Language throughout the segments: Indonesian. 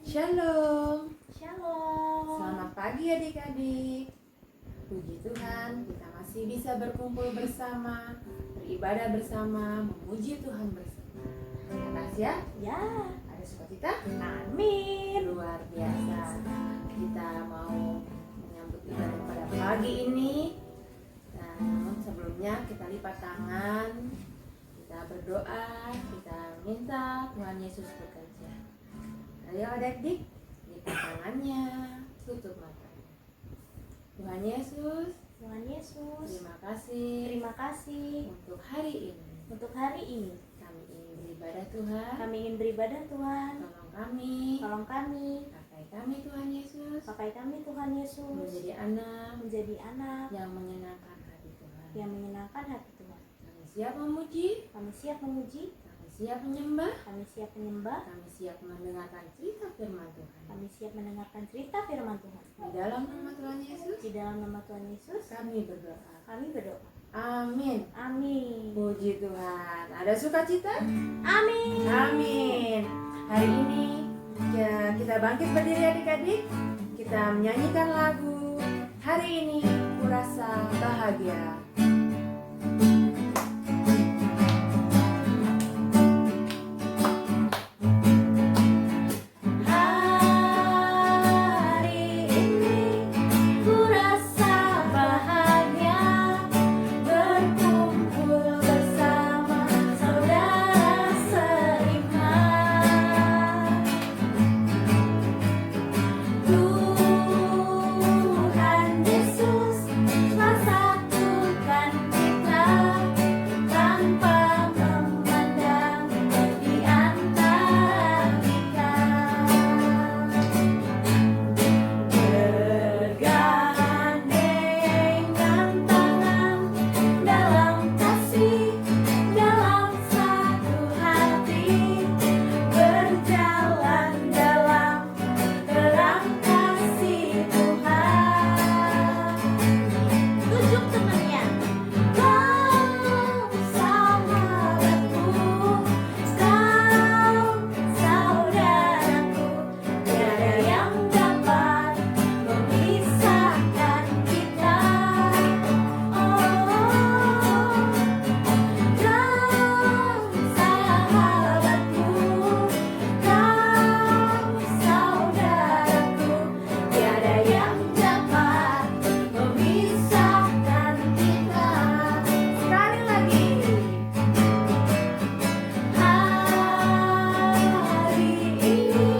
Shalom. Shalom. Selamat pagi adik-adik. Puji Tuhan, kita masih bisa berkumpul bersama, beribadah bersama, memuji Tuhan bersama. Atas ya? Ya. Ada sukacita? Amin. Luar biasa. Kita mau menyambut ibadah pada pagi ini. Dan sebelumnya kita lipat tangan, kita berdoa, kita minta Tuhan Yesus bekerja. Ayo adik-adik, lipat tangannya, tutup matanya. Tuhan Yesus, terima kasih Terima kasih untuk hari ini. untuk hari ini. Kami ingin beribadah Tuhan. Kami ingin beribadah Tuhan. Tolong kami, Pakai kami Tuhan Yesus, Tuhan Yesus menjadi anak yang menyenangkan hati Tuhan. menyenangkan hati Tuhan. Kami siap memuji, Kami siap memuji, kami siap menyembah, kami siap menyembah, kami siap mendengarkan cerita firman Tuhan. kami siap mendengarkan cerita firman Tuhan. Di dalam nama Tuhan Yesus, Di dalam nama Tuhan Yesus, kami berdoa. kami berdoa. Amin. Amin. Puji Tuhan. Ada sukacita? Amin. Amin. Hari ini ya, kita bangkit berdiri adik-adik. Kita menyanyikan lagu Hari Ini Kurasa Bahagia. Hari ini ku rasa bahagia berkumpul bersama saudara seiman. Tuhan Yesus telah satukan kita tanpa memandang di antara kita. Bergandengan tangan dalam kasih, dalam satu hati, berjalan dalam terang kasih Tuhan. Tunjuk temannya. Kau sahabatku, kau saudaraku, tiada yang dapat memisahkan kita. Oh, kau sahabatku, kau saudaraku, tiada yang dapat memisahkan kita. Sekali lagi. Hari ini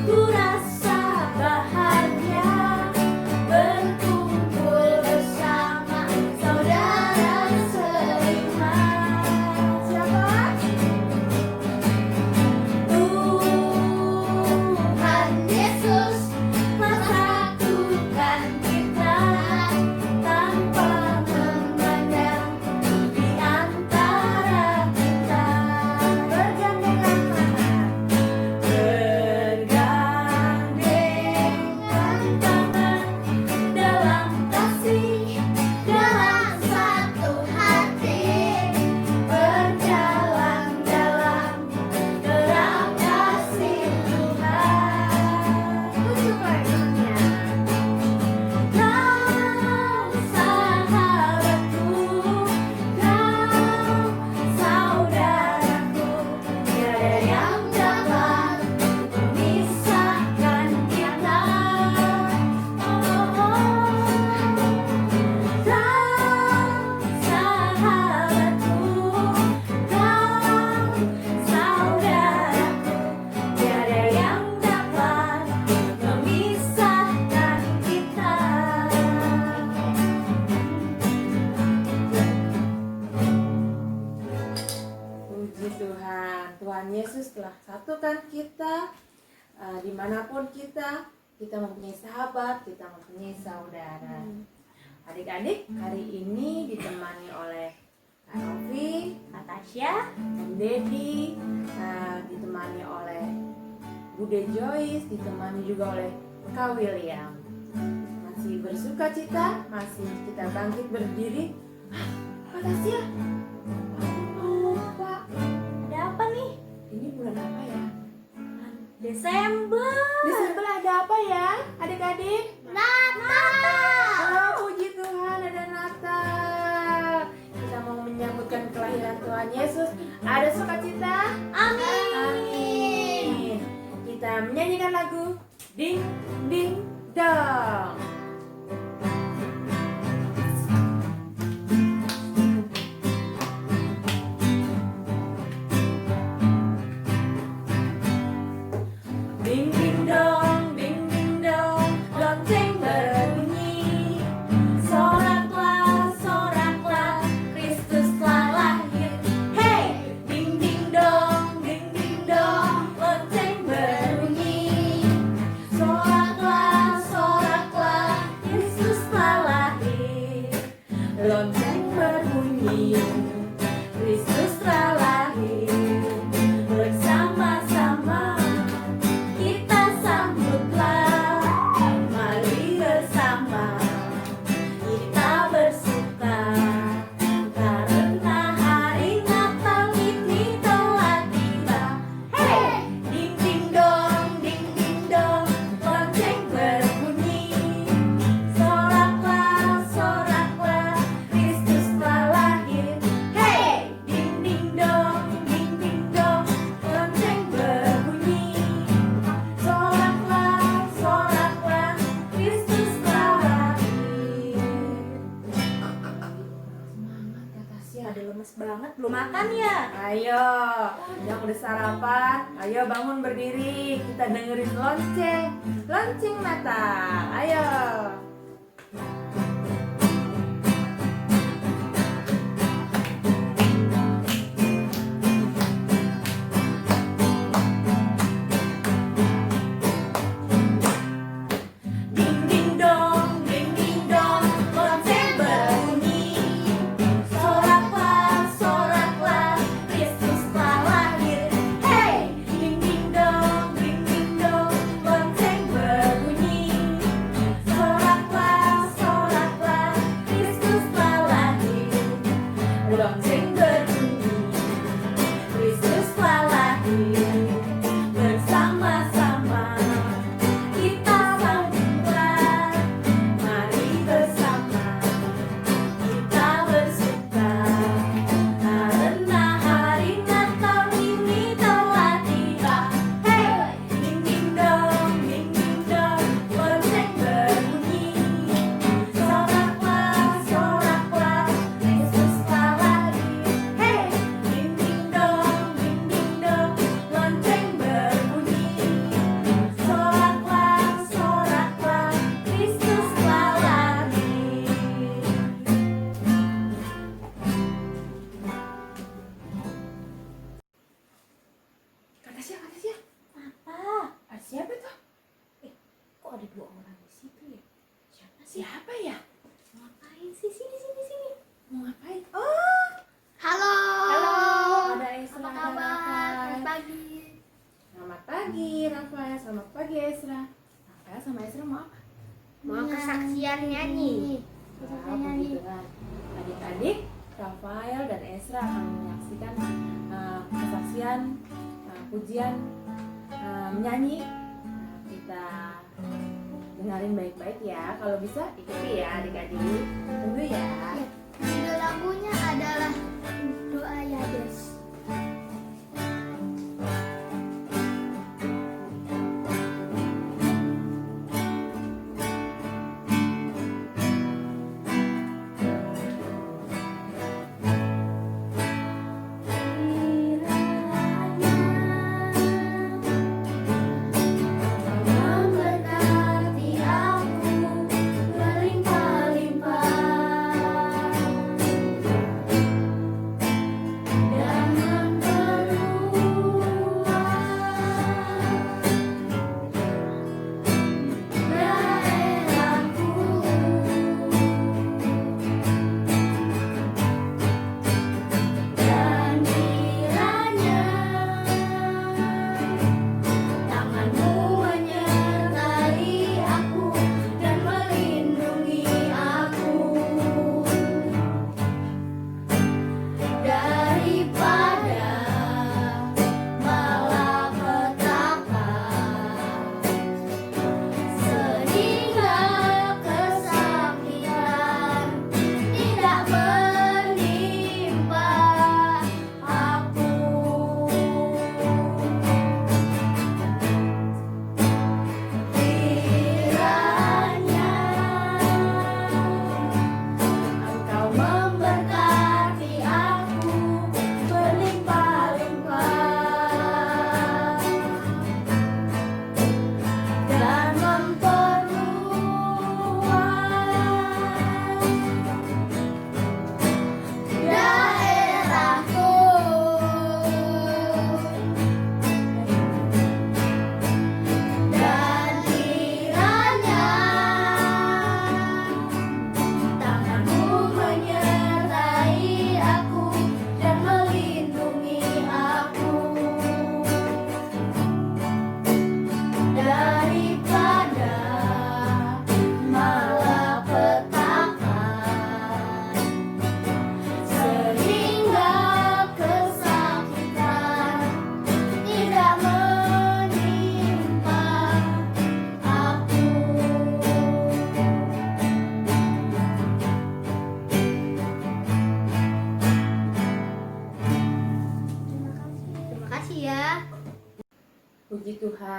ku rasa bahagia berkumpul bersama saudara seiman. Siapa? Tuhan Yesus telah satukan kita tanpa memandang di antara kita. Bergandengan tangan dalam kasih, dalam satu hati, berjalan dalam terang kasih Tuhan. Tunjuk lagunya. Kau sahabatku, kau saudaraku, tiada yang dapat memisahkan kita. Oh, kau sahabatku, kau saudaraku, tiada yang dapat memisahkan kita. Puji Tuhan. Tuhan Yesus telah satukan kita dimanapun kita mempunyai sahabat, kita mempunyai saudara. Adik-adik, hari ini ditemani oleh Kak Novi, Natasha, Om Dedi, ditemani oleh Bude Joyce, ditemani juga oleh Kak William. Masih bersuka cita, masih kita bangkit berdiri. Kak Tasya, aku lupa. ada apa nih? Ini bulan apa ya? Desember. Desember ada apa ya adik-adik? Natal. Oh, puji Tuhan ada Natal. Kita mau menyambutkan kelahiran Tuhan Yesus. Ada sukacita? Amin. Amin. Kita menyanyikan lagu Ding Ding Dong. Ding ding dong, lonceng berbunyi. Soraklah, Kristus telah lahir. Hey, ding ding dong, lonceng berbunyi. Soraklah, Kristus telah lahir. Lonceng berbunyi, Kristus telah lahir. Bersama-sama kita sambutlah, mari bersama kita bersuka, karena hari Natal ini telah tiba. Hey, ding ding dong, lonceng berbunyi. Soraklah, Kristus telah lahir. Hey, ding ding dong, lonceng berbunyi. Soraklah, Kristus telah lahir. Semangat kata Tasya. Ada lemes banget, belum makan ya? Ayo, yang udah sarapan, ayo bangun berdiri. Kita dengerin lonceng Natal. Ayo. Ding ding dong, lonceng berbunyi. Soraklah, Kristus telah lahir. Hey, ding ding dong, lonceng berbunyi. Soraklah, Kristus telah lahir. Lonceng berbunyi, Kristus telah lahir. Bersama-sama kita sambutlah, mari bersama kita bersuka, karena hari Natal ini telah tiba. Hey, ding ding dong, lonceng berbunyi. Soraklah, Kristus telah lahir. Hey, ding ding dong, lonceng berbunyi. Soraklah, Kristus telah lahir. Kata siapa? Apa? Ada siapa tuh? Kok ada dua orang di situ ya? Siapa ya? Ngapain sih? Sini. Mau ngapain? Oh, Halo. ada Esra, Apa ada kabar? Rafael. Pagi. Selamat pagi, Rafael. Selamat pagi, Esra. Rafael sama Esra mau apa? Mau kesaksian nyanyi. Wah, puji Tuhan. Adik-adik, Rafael dan Esra akan menyaksikan kesaksian, pujian, menyanyi. Kita dengerin baik-baik ya. Kalau bisa ikuti ya adik-adik. Tunggu ya. Judul lagunya adalah Doa Yades. Memberkati aku berlimpah-limpah.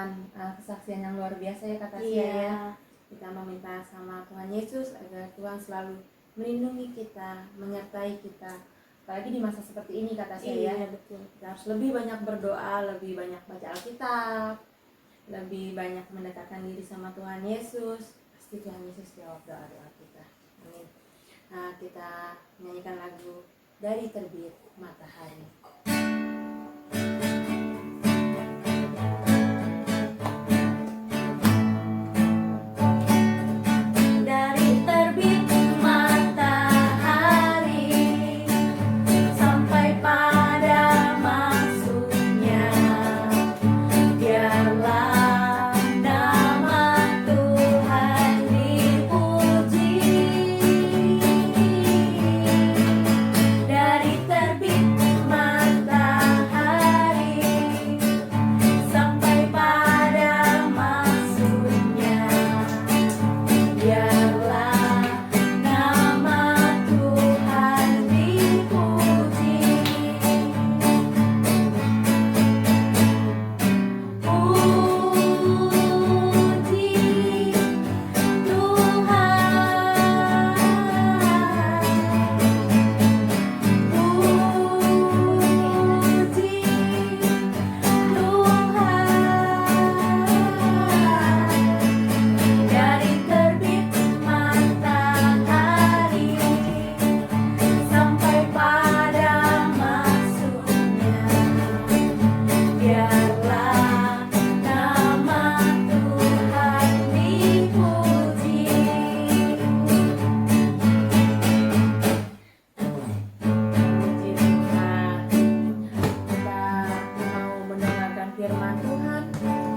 memberikan kesaksian yang luar biasa ya Kak Tasya Iya. ya. Kita meminta sama Tuhan Yesus agar Tuhan selalu melindungi kita, menyertai kita. Apalagi di masa seperti ini Kak Tasya ya. Iya, betul. Kita harus lebih banyak berdoa, lebih banyak baca Alkitab, lebih banyak mendekatkan diri sama Tuhan Yesus. Pasti Tuhan Yesus jawab doa-doa kita. Amin. Nah, kita nyanyikan lagu Dari Terbit Matahari. Dari terbit matahari sampai pada masuknya, biarlah nama Tuhan dipuji. Dari terbit matahari sampai pada masuknya, biarlah nama Tuhan dipuji. Puji Tuhan. Dari terbit matahari sampai pada masuknya, biarlah nama Tuhan dipuji. Puji Tuhan. Kita mau mendengarkan firman Tuhan.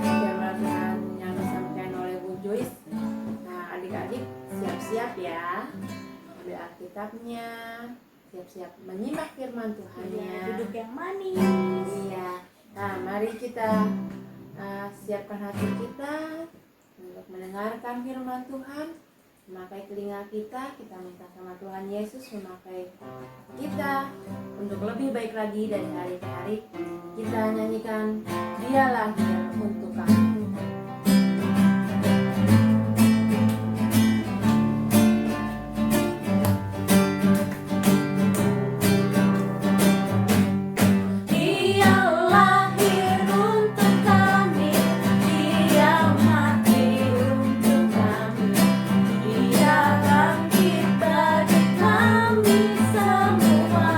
Firman Tuhan yang disampaikan oleh Bu Joyce. Nah, adik-adik siap-siap ya. Ambil Alkitabnya, siap-siap menyimak firman Tuhannya. Duduk yang manis. Iya. Nah, mari kita siapkan hati kita untuk mendengarkan firman Tuhan. Memakai telinga kita minta sama Tuhan Yesus memakai kita untuk lebih baik lagi dari hari ke hari. Kita nyanyikan Dia lahir untuk kami. Dia lahir untuk kami, Dia mati untuk kami, Dia bangkit bagi kami semua.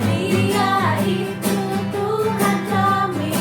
Dia itu Tuhan kami,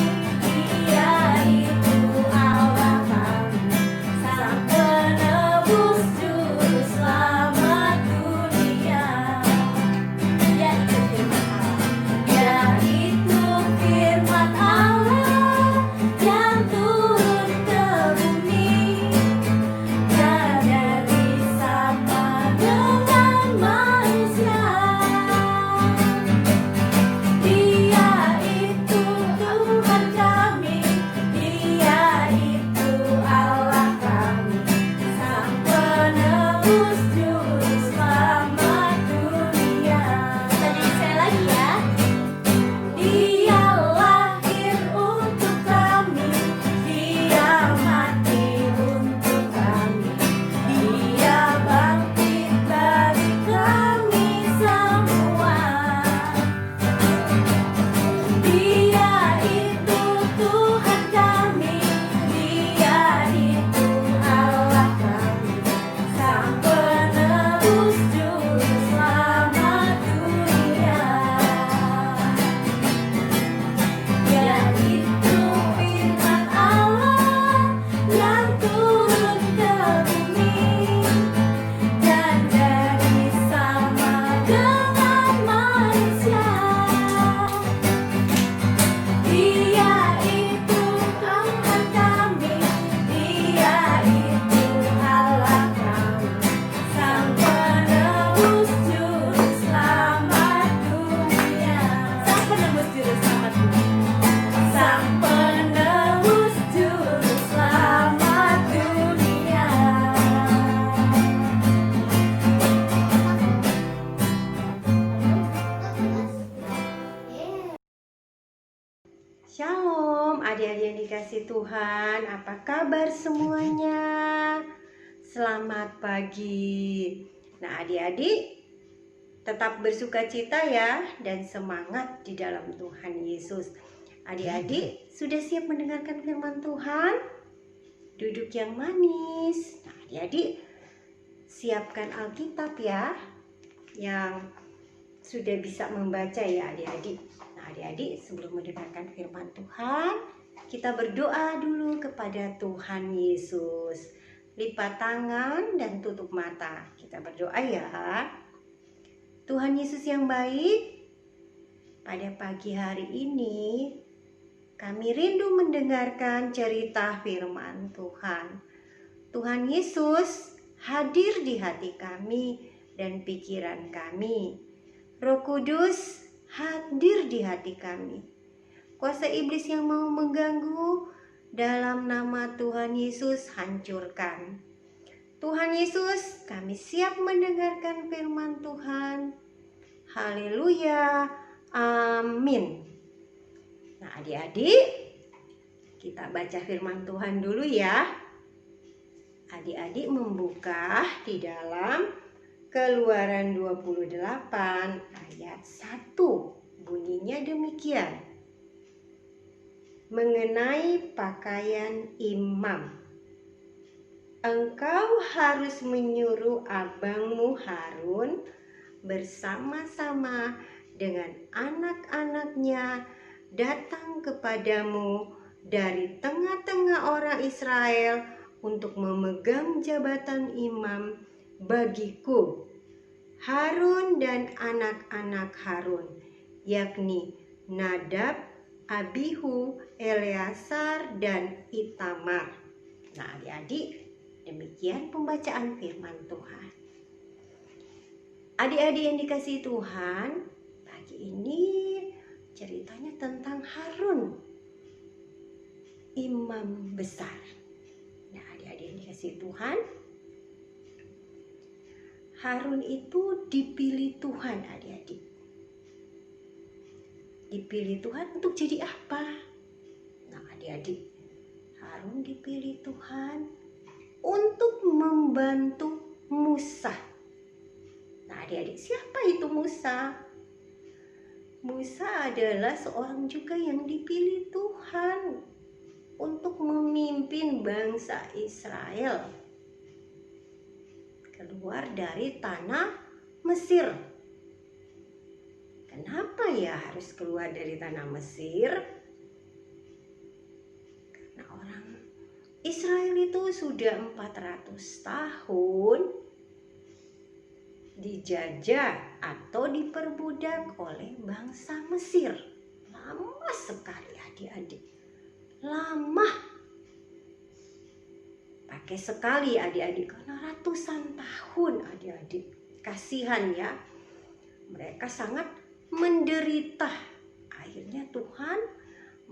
Shalom, adik-adik yang dikasih Tuhan. Apa kabar semuanya? Selamat pagi. Nah, adik-adik tetap bersukacita ya dan semangat di dalam Tuhan Yesus. Adik-adik sudah siap mendengarkan firman Tuhan? Duduk yang manis. Nah, adik-adik siapkan Alkitab ya, yang sudah bisa membaca ya adik-adik. Nah, adik-adik sebelum mendengarkan firman Tuhan, kita berdoa dulu kepada Tuhan Yesus. Lipat tangan dan tutup mata. Kita berdoa ya. Tuhan Yesus yang baik, pada pagi hari ini kami rindu mendengarkan cerita firman Tuhan. Tuhan Yesus hadir di hati kami dan pikiran kami. Roh Kudus hadir di hati kami. Kuasa iblis yang mau mengganggu, dalam nama Tuhan Yesus hancurkan. Tuhan Yesus, kami siap mendengarkan firman Tuhan. Haleluya, amin. Nah, adik-adik, kita baca firman Tuhan dulu ya. Adik-adik membuka di dalam Keluaran 28 ayat 1. Bunyinya demikian. Mengenai pakaian imam, engkau harus menyuruh abangmu Harun bersama-sama dengan anak-anaknya datang kepadamu dari tengah-tengah orang Israel untuk memegang jabatan imam bagiku. Harun dan anak-anak Harun, yakni Nadab, Abihu, Eleazar, dan Itamar. Nah, adik-adik, demikian pembacaan firman Tuhan. Adik-adik yang dikasihi Tuhan, pagi ini ceritanya tentang Harun, imam besar. Nah, adik-adik yang dikasihi Tuhan, Harun itu dipilih Tuhan, adik-adik. Dipilih Tuhan untuk jadi apa? Nah, adik-adik, Harun dipilih Tuhan untuk membantu Musa. Nah, adik-adik, siapa itu Musa? Musa adalah seorang juga yang dipilih Tuhan untuk memimpin bangsa Israel keluar dari tanah Mesir. Kenapa ya harus keluar dari tanah Mesir? Karena orang Israel itu sudah 400 tahun dijajah atau diperbudak oleh bangsa Mesir. Lama sekali adik-adik. Lama. Pakai sekali adik-adik, karena ratusan tahun adik-adik. Kasihan ya, mereka sangat menderita. Akhirnya Tuhan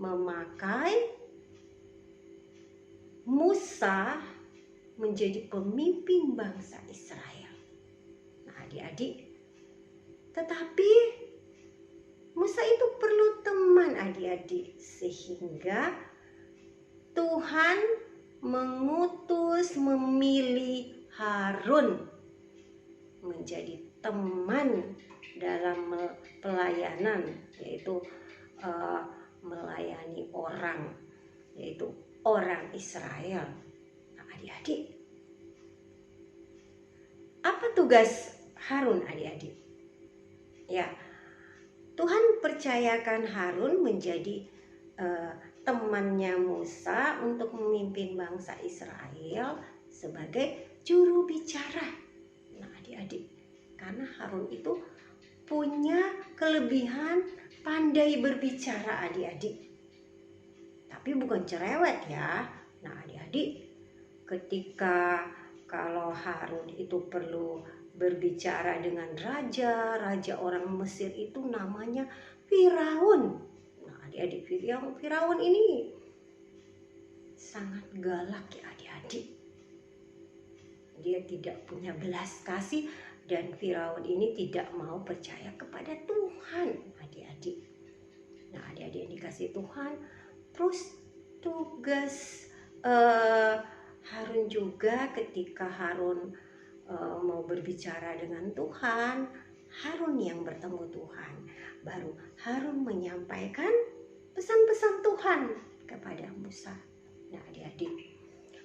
memakai Musa menjadi pemimpin bangsa Israel. Nah, adik-adik, tetapi Musa itu perlu teman adik-adik, sehingga Tuhan memilih Harun menjadi teman dalam pelayanan, yaitu melayani orang, yaitu orang Israel. Nah, adik-adik, apa tugas Harun adik-adik? Ya, Tuhan percayakan Harun menjadi temannya Musa untuk memimpin bangsa Israel sebagai juru bicara. Nah, adik-adik, karena Harun itu punya kelebihan pandai berbicara adik-adik. Tapi bukan cerewet ya. Nah, adik-adik, ketika kalau Harun itu perlu berbicara dengan raja orang Mesir itu namanya Firaun. Adik-adik, Firaun ini sangat galak ya adik-adik. Dia tidak punya belas kasih dan Firaun ini tidak mau percaya kepada Tuhan adik-adik. Nah, adik-adik yang dikasih Tuhan, Terus tugas Harun juga, ketika Harun mau berbicara dengan Tuhan, Harun yang bertemu Tuhan, baru Harun menyampaikan pesan-pesan Tuhan kepada Musa. Nah adik-adik,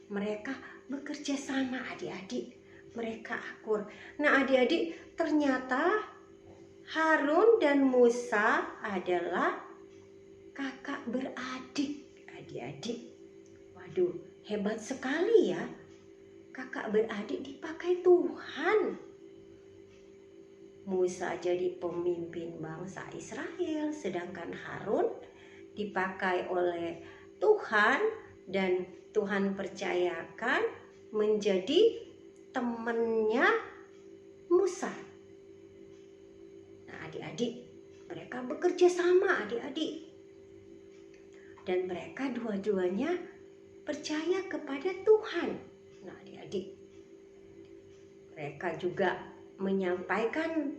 mereka bekerja sama adik-adik, mereka akur. Nah adik-adik, ternyata Harun dan Musa adalah kakak beradik adik-adik. Waduh, hebat sekali ya, kakak beradik dipakai Tuhan. Musa jadi pemimpin bangsa Israel, sedangkan Harun dipakai oleh Tuhan dan Tuhan percayakan menjadi temannya Musa. Nah adik-adik, mereka bekerja sama adik-adik, dan mereka dua-duanya percaya kepada Tuhan. Nah adik-adik, mereka juga menyampaikan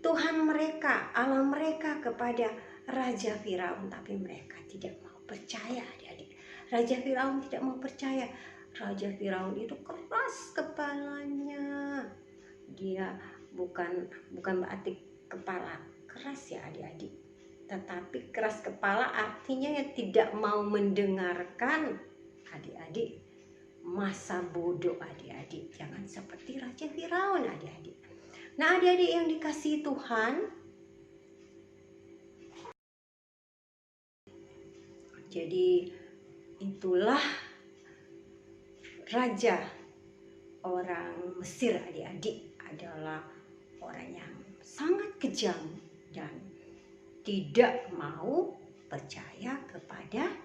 Tuhan mereka, Allah mereka kepada Raja Firaun, tapi mereka tidak mau percaya adik-adik. Raja Firaun tidak mau percaya. Raja Firaun itu keras kepalanya. Dia bukan berarti kepala keras ya adik-adik, tetapi keras kepala artinya ya tidak mau mendengarkan adik-adik. Masa bodoh adik-adik, jangan seperti Raja Firaun adik-adik. Nah adik-adik yang dikasihi Tuhan, jadi itulah raja orang Mesir adik-adik, adalah orang yang sangat kejam dan tidak mau percaya kepada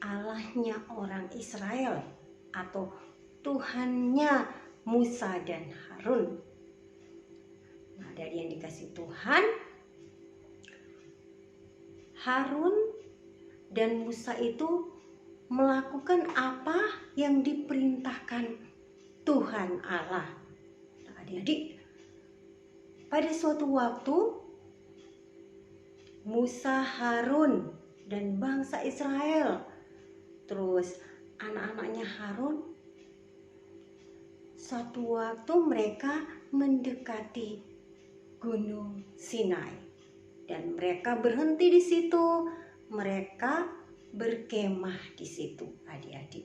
Allahnya orang Israel atau Tuhannya Musa dan Harun. Nah dari yang dikasih Tuhan, Harun dan Musa itu melakukan apa yang diperintahkan Tuhan Allah. Nah, adik-adik, pada suatu waktu Musa, Harun, dan bangsa Israel, terus anak-anaknya Harun, suatu waktu mereka mendekati Gunung Sinai dan mereka berhenti di situ. Mereka berkemah di situ adik-adik.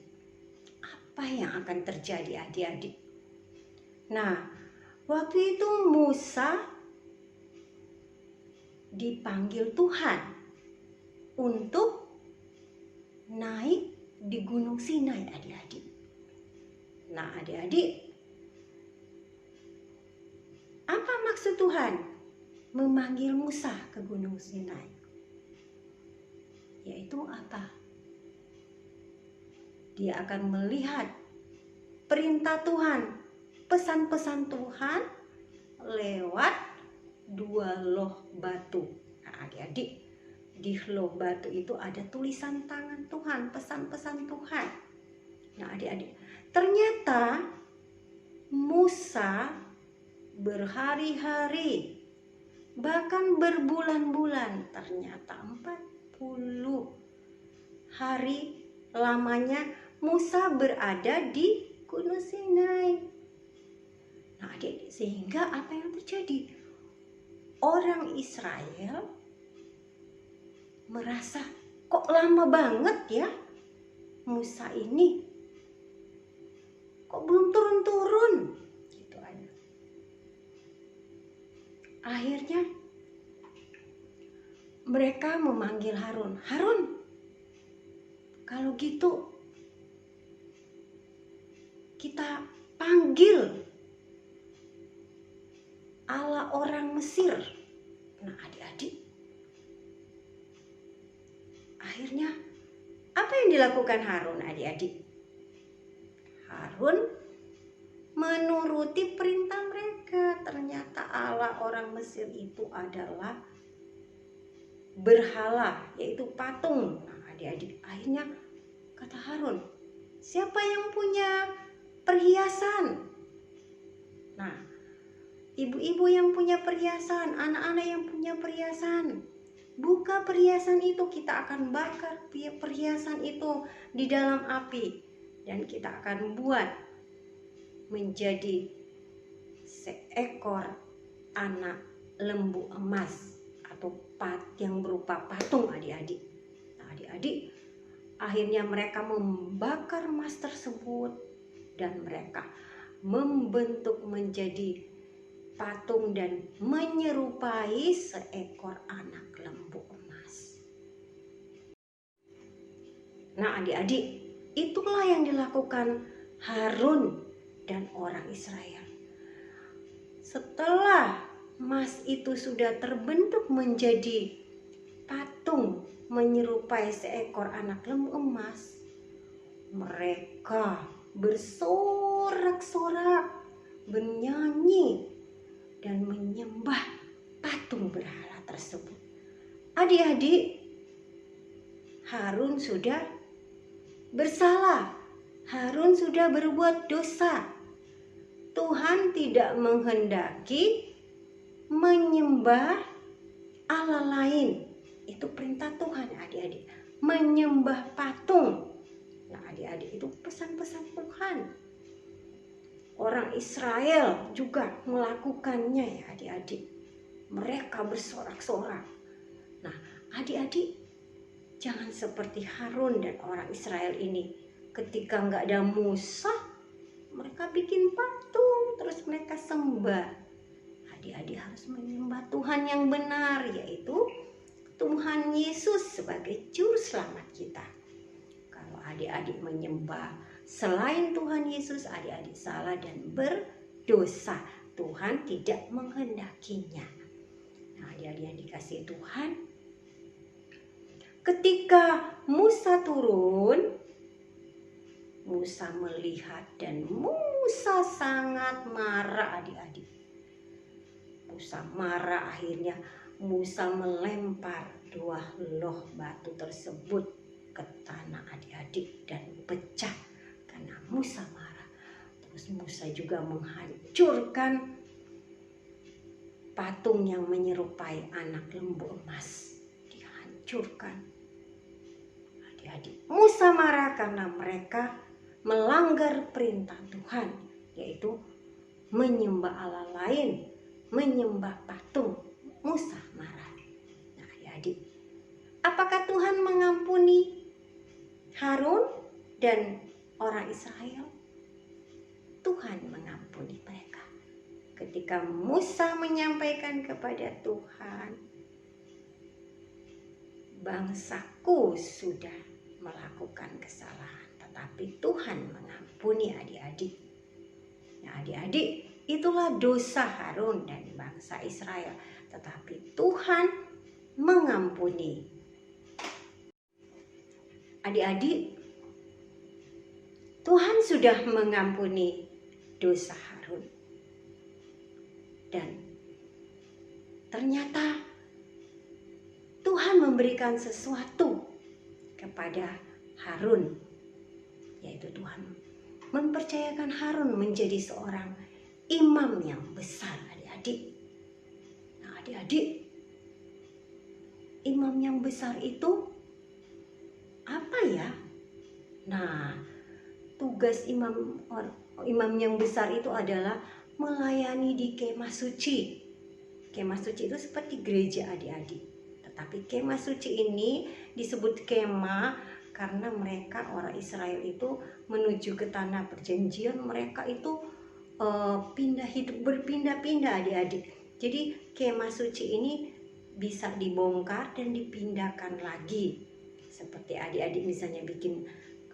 Apa yang akan terjadi adik-adik? Nah, waktu itu Musa dipanggil Tuhan untuk naik di Gunung Sinai adik-adik. Nah adik-adik, apa maksud Tuhan memanggil Musa ke Gunung Sinai? Yaitu apa? Dia akan melihat perintah Tuhan, pesan-pesan Tuhan lewat dua loh batu. Nah adik-adik, di loh batu itu ada tulisan tangan Tuhan, pesan-pesan Tuhan. Nah adik-adik, ternyata Musa berhari-hari, bahkan berbulan-bulan, ternyata 40 hari lamanya Musa berada di Gunung Sinai. Nah adik, sehingga apa yang terjadi? Orang Israel merasa, kok lama banget ya Musa ini, kok belum turun-turun gitu aja. Akhirnya mereka memanggil Harun. Harun, kalau gitu kita panggil Allah orang Mesir. Nah adik-adik, akhirnya apa yang dilakukan Harun adik-adik? Harun menuruti perintah mereka. Ternyata Allah orang Mesir itu adalah berhala, yaitu patung. Nah adik-adik, akhirnya kata Harun, siapa yang punya perhiasan? Nah, ibu-ibu yang punya perhiasan, anak-anak yang punya perhiasan, buka perhiasan itu, kita akan bakar perhiasan itu di dalam api, dan kita akan buat menjadi seekor anak lembu emas atau yang berupa patung adik-adik. Nah, adik-adik, akhirnya mereka membakar emas tersebut dan mereka membentuk menjadi patung dan menyerupai seekor anak lembu emas. Nah, adik-adik, itulah yang dilakukan Harun dan orang Israel. Setelah emas itu sudah terbentuk menjadi patung menyerupai seekor anak lembu emas, mereka bersorak-sorak, bernyanyi, dan menyembah patung berhala tersebut. Adik-adik, Harun sudah bersalah. Harun sudah berbuat dosa. Tuhan tidak menghendaki menyembah Allah lain. Itu perintah Tuhan, adik-adik. Menyembah patung. Nah, adik-adik, itu pesan-pesan Tuhan. Orang Israel juga melakukannya ya adik-adik. Mereka bersorak-sorak. Nah, adik-adik, jangan seperti Harun dan orang Israel ini. Ketika nggak ada Musa, mereka bikin patung, terus mereka sembah. Adik-adik harus menyembah Tuhan yang benar, yaitu Tuhan Yesus sebagai juru selamat kita. Kalau adik-adik menyembah selain Tuhan Yesus, adik-adik salah dan berdosa. Tuhan tidak menghendakinya. Nah, adik-adik yang dikasihi Tuhan, ketika Musa turun, Musa melihat dan Musa sangat marah, adik-adik. Musa marah, akhirnya Musa melempar 2 loh batu tersebut ke tanah, adik-adik, dan pecah. Karena Musa marah. Terus Musa juga menghancurkan patung yang menyerupai anak lembu emas. Dihancurkan. Adik-adik, Musa marah karena mereka melanggar perintah Tuhan, yaitu menyembah Allah lain, menyembah patung. Musa marah. Nah, adik-adik, apakah Tuhan mengampuni Harun dan orang Israel? Tuhan mengampuni mereka. Ketika Musa menyampaikan kepada Tuhan, bangsaku sudah melakukan kesalahan, tetapi Tuhan mengampuni adik-adik. Nah, adik-adik, itulah dosa Harun dan bangsa Israel, tetapi Tuhan mengampuni. Adik-adik, Tuhan sudah mengampuni dosa Harun. Dan ternyata Tuhan memberikan sesuatu kepada Harun, yaitu Tuhan mempercayakan Harun menjadi seorang imam yang besar, adik-adik. Nah, adik-adik, imam yang besar itu apa ya? Nah, tugas imam yang besar itu adalah melayani di kemah suci. Kemah suci itu seperti gereja, adik-adik. Tetapi kemah suci ini disebut kemah karena mereka orang Israel itu menuju ke tanah perjanjian, mereka itu berpindah-pindah, adik-adik. Jadi kemah suci ini bisa dibongkar dan dipindahkan lagi. Seperti adik-adik misalnya bikin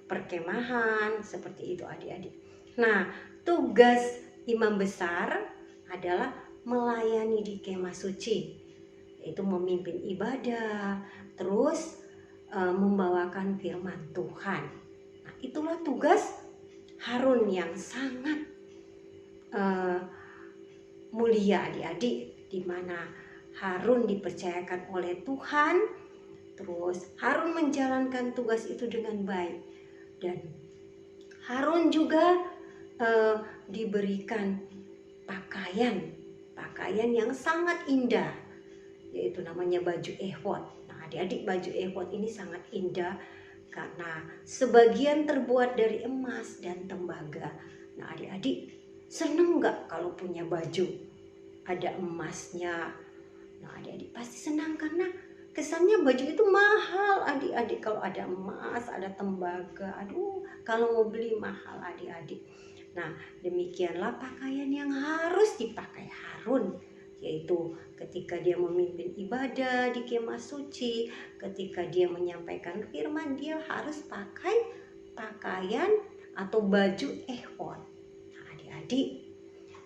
perkemahan, seperti itu adik-adik. Nah, tugas imam besar adalah melayani di kemah suci, yaitu memimpin ibadah, terus membawakan firman Tuhan. Nah, itulah tugas Harun yang sangat mulia, adik-adik, di mana Harun dipercayakan oleh Tuhan, terus Harun menjalankan tugas itu dengan baik, dan Harun juga diberikan pakaian yang sangat indah, yaitu namanya baju efod. Nah, adik-adik, baju efod ini sangat indah karena sebagian terbuat dari emas dan tembaga. Nah, adik-adik seneng nggak kalau punya baju ada emasnya? Nah, adik-adik pasti senang karena kesannya baju itu mahal adik-adik. Kalau ada emas, ada tembaga, aduh kalau mau beli mahal adik-adik. Nah, demikianlah pakaian yang harus dipakai Harun, yaitu ketika dia memimpin ibadah di kemah suci, ketika dia menyampaikan firman, dia harus pakai pakaian atau baju efod. Nah, adik-adik,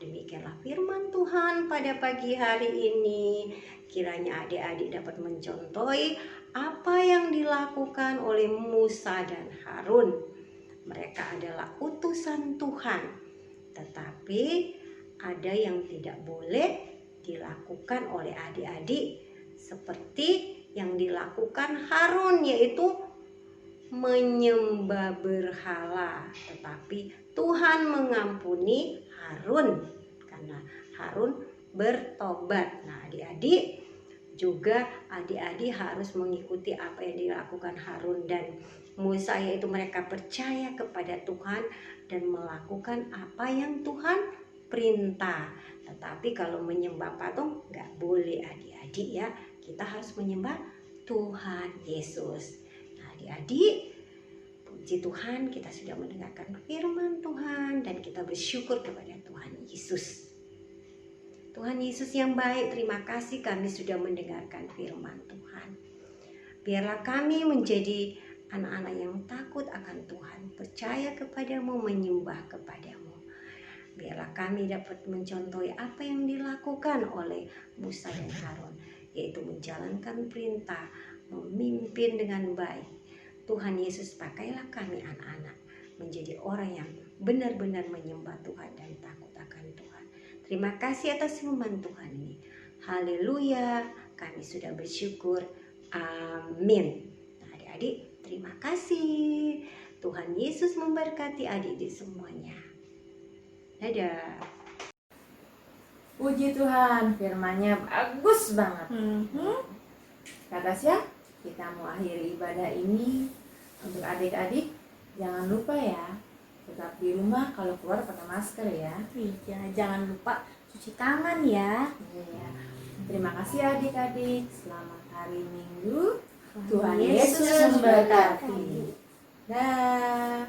demikianlah firman Tuhan pada pagi hari ini. Kiranya adik-adik dapat mencontohi apa yang dilakukan oleh Musa dan Harun. Mereka adalah utusan Tuhan, tetapi ada yang tidak boleh dilakukan oleh adik-adik seperti yang dilakukan Harun, yaitu menyembah berhala. Tetapi Tuhan mengampuni Harun karena Harun bertobat. Nah, adik-adik juga adik-adik harus mengikuti apa yang dilakukan Harun dan Musa, yaitu mereka percaya kepada Tuhan dan melakukan apa yang Tuhan perintah. Tetapi kalau menyembah patung nggak boleh adik-adik ya. Kita harus menyembah Tuhan Yesus. Nah, adik-adik, puji Tuhan kita sudah mendengarkan firman Tuhan dan kita bersyukur kepada Tuhan Yesus. Tuhan Yesus yang baik, terima kasih kami sudah mendengarkan firman Tuhan. Biarlah kami menjadi anak-anak yang takut akan Tuhan, percaya kepadamu, menyembah kepadamu. Biarlah kami dapat mencontohi apa yang dilakukan oleh Musa dan Harun, yaitu menjalankan perintah, memimpin dengan baik. Tuhan Yesus, pakailah kami anak-anak menjadi orang yang benar-benar menyembah Tuhan dan takut akan Tuhan. Terima kasih atas firman Tuhan ini. Haleluya, kami sudah bersyukur. Amin. Nah, adik-adik, terima kasih. Tuhan Yesus memberkati adik-adik semuanya. Dadah. Puji Tuhan, firman-Nya bagus banget. Kak Tasya, kita mau akhiri ibadah ini. Untuk adik-adik, jangan lupa ya, tetap di rumah, kalau keluar pakai masker ya. Iya, jangan lupa cuci tangan ya. Iya. Terima kasih adik-adik. Selamat hari Minggu. Tuhan Yesus Yesus memberkati. memberkati. Dah.